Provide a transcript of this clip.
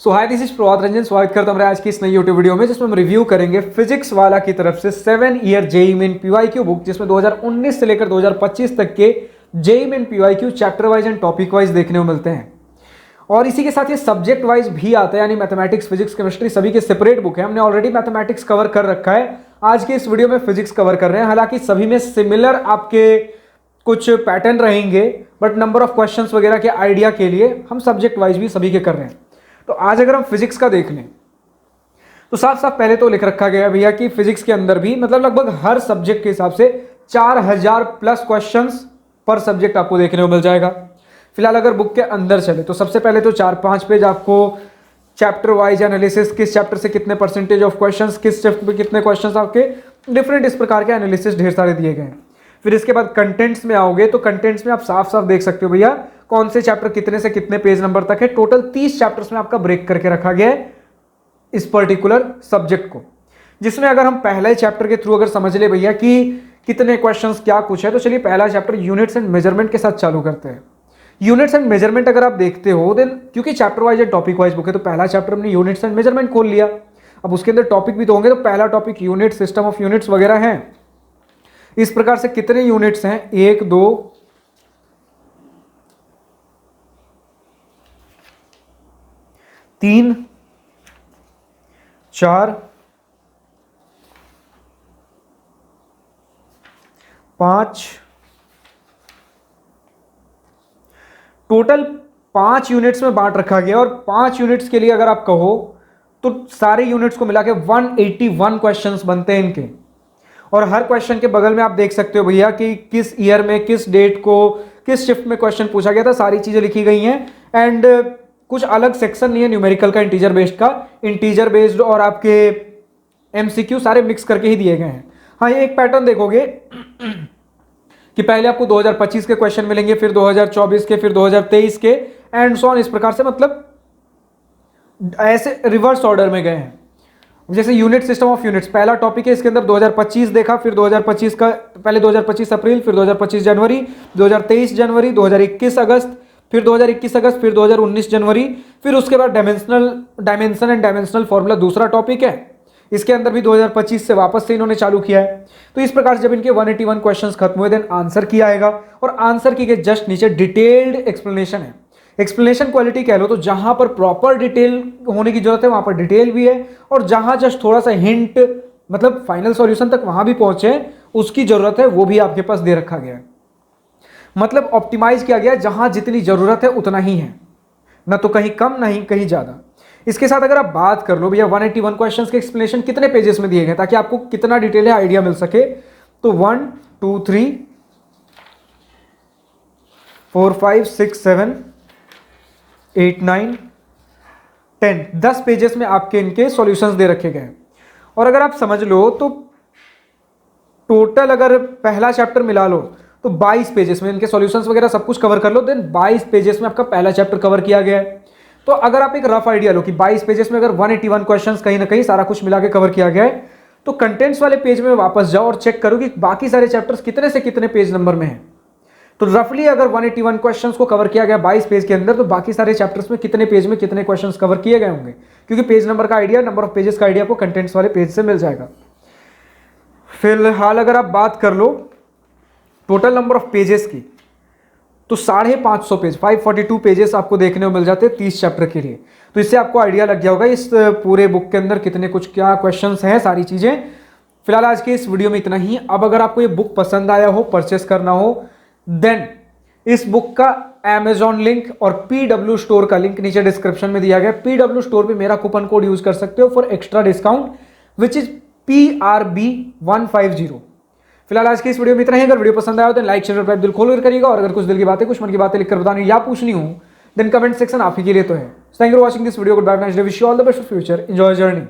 So hi this is Prabhat Ranjan. स्वागत करता हूं आज की इस नई यूट्यूब वीडियो में जिसमें हम रिव्यू करेंगे फिजिक्स वाला की तरफ से 7 year JEE main PYQ book, जिसमें 2019 से लेकर 2025 तक के JEE main PYQ chapter wise and topic wise देखने को मिलते हैं। और इसी के साथ ये सब्जेक्ट वाइज भी आता है, यानी मैथमेटिक्स, फिजिक्स, केमिस्ट्री सभी के सेपरेट बुक है। हमने ऑलरेडी मैथमेटिक्स कवर कर रखा है, आज के इस वीडियो में फिजिक्स कवर कर रहे हैं। हालांकि सभी में सिमिलर आपके कुछ पैटर्न रहेंगे, बट नंबर ऑफ क्वेश्चंस वगैरह के आइडिया के लिए हम सब्जेक्ट वाइज भी सभी के कर रहे हैं। तो आज अगर हम फिजिक्स का देख लें तो साफ साफ पहले तो लिख रखा गया भैया कि फिजिक्स के अंदर भी मतलब लगभग हर सब्जेक्ट के हिसाब से 4000 प्लस क्वेश्चंस पर सब्जेक्ट आपको देखने को मिल जाएगा। फिलहाल अगर बुक के अंदर चले तो सबसे पहले तो 4-5 पेज आपको चैप्टर वाइज एनालिसिस, किस चैप्टर से कितने परसेंटेज ऑफ क्वेश्चंस, किस चैप्टर में कितने क्वेश्चंस, आपके डिफरेंट इस प्रकार के एनालिसिस ढेर सारे दिए गए हैं। फिर इसके बाद कंटेंट्स में आओगे तो कंटेंट्स में आप साफ साफ देख सकते हो भैया कौन से चैप्टर कितने से कितने पेज नंबर तक है। टोटल 30 चैप्टर्स में आपका ब्रेक करके रखा गया है इस पर्टिकुलर सब्जेक्ट को, जिसमें अगर हम पहले चैप्टर के थ्रू अगर समझ ले भैया कि कितने क्वेश्चंस क्या कुछ है, तो चलिए पहला चैप्टर यूनिट्स एंड मेजरमेंट के साथ चालू करते हैं। यूनिट्स एंड मेजरमेंट अगर आप देखते हो देन, क्योंकि chapter wise and topic wise book है, तो पहला चैप्टर हमने यूनिट्स एंड मेजरमेंट खोल लिया। अब उसके अंदर टॉपिक भी तो होंगे, तो पहला topic unit, system of units वगैरह है। इस प्रकार से कितने यूनिट्स हैं, 1 2 3 4 5, टोटल 5 यूनिट्स में बांट रखा गया। और 5 यूनिट्स के लिए अगर आप कहो तो सारे यूनिट्स को मिला के 181 क्वेश्चंस बनते हैं इनके। और हर क्वेश्चन के बगल में आप देख सकते हो भैया कि किस ईयर में, किस डेट को, किस शिफ्ट में क्वेश्चन पूछा गया था, सारी चीजें लिखी गई हैं। एंड कुछ अलग सेक्शन नहीं है न्यूमेरिकल का, इंटीजर बेस्ड का, इंटीजर बेस्ड और आपके एमसीक्यू सारे मिक्स करके ही दिए गए हैं। हाँ, ये एक पैटर्न देखोगे कि पहले आपको 2025 के क्वेश्चन मिलेंगे, फिर 2024 के, फिर 2023 के, एंड सो ऑन। इस प्रकार से मतलब ऐसे रिवर्स ऑर्डर में गए हैं। जैसे यूनिट, सिस्टम ऑफ यूनिट्स पहला टॉपिक है, इसके अंदर 2025 देखा, फिर 2025 का पहले 2025 अप्रैल, फिर 2025 जनवरी, 2023 जनवरी, 2021 अगस्त, फिर 2021 अगस्त, फिर 2019 जनवरी, फिर उसके बाद डायमेंशन एंड डायमेंशनल फॉर्मूला दूसरा टॉपिक है। इसके अंदर भी 2025 से वापस से इन्होंने चालू किया है। तो इस प्रकार से जब इनके 181 क्वेश्चंस खत्म हुए देन आंसर की आएगा, और आंसर की के जस्ट नीचे डिटेल्ड एक्सप्लेनेशन है। एक्सप्लेनेशन क्वालिटी कह लो तो जहां पर प्रॉपर डिटेल होने की जरूरत है वहां पर डिटेल भी है, और जहां जस्ट थोड़ा सा हिंट मतलब फाइनल सॉल्यूशन तक वहां भी पहुंचे उसकी जरूरत है, वो भी आपके पास दे रखा गया है। मतलब ऑप्टिमाइज किया गया है, जहां जितनी जरूरत है उतना ही है, ना तो कहीं कम ना ही कहीं ज्यादा। इसके साथ अगर आप बात कर लो भैया 181 क्वेश्चंस के एक्सप्लेनेशन कितने पेजेस में दिए गए ताकि आपको कितना डिटेल है आइडिया मिल सके, तो 1 2 3 4 5 6 7 8 9 10 पेजेस में आपके इनके सॉल्यूशंस दे रखे गए। और अगर आप समझ लो तो टोटल अगर पहला चैप्टर मिला लो तो 22 पेजेस में इनके सॉल्यूशंस वगैरह सब कुछ कवर कर लो, देन 22 पेजेस में आपका पहला चैप्टर कवर किया गया है। तो अगर आप एक रफ आइडिया लो कि 22 पेजेस में अगर 181 क्वेश्चंस कहीं ना कहीं सारा कुछ मिला के कवर किया गया है, तो कंटेंट्स वाले पेज में वापस जाओ और चेक करो कि बाकी सारे चैप्टर्स कितने से कितने पेज नंबर में हैं। तो रफली अगर 181 क्वेश्चंस को कवर किया गया 22 पेज के अंदर, तो बाकी सारे चैप्टर्स में कितने पेज में कितने क्वेश्चंस कवर किए गए होंगे, क्योंकि पेज नंबर का आइडिया, नंबर ऑफ पेजेस का आइडिया आपको कंटेंट्स वाले पेज से मिल जाएगा। फिलहाल अगर आप बात कर लो टोटल नंबर ऑफ पेजेस की, तो 550 पेज, 542 पेजेस आपको देखने को मिल जाते हैं 30 चैप्टर के लिए। तो इससे आपको आइडिया लग गया होगा इस पूरे बुक के अंदर कितने कुछ क्या क्वेश्चंस हैं, सारी चीजें। फिलहाल आज के इस वीडियो में इतना ही। अब अगर आपको ये बुक पसंद आया हो, परचेस करना हो, देन इस बुक का Amazon लिंक और PW स्टोर का लिंक नीचे डिस्क्रिप्शन में दिया गया। PW स्टोर पे मेरा कूपन कोड यूज कर सकते हो for extra discount which is PRB150। फिलहाल आज की इस वीडियो में इतना ही। अगर वीडियो पसंद आया हो तो लाइक, शेयर, सब्सक्राइब दिल खोल कर करिएगा, और अगर कुछ दिल की बातें, कुछ मन की बातें लिखकर बतानी या पूछनी हो देन कमेंट सेक्शन आप ही के लिए तो है। Thank you for watching this video. Good bye, nice day, wish you all the best for future, enjoy journey.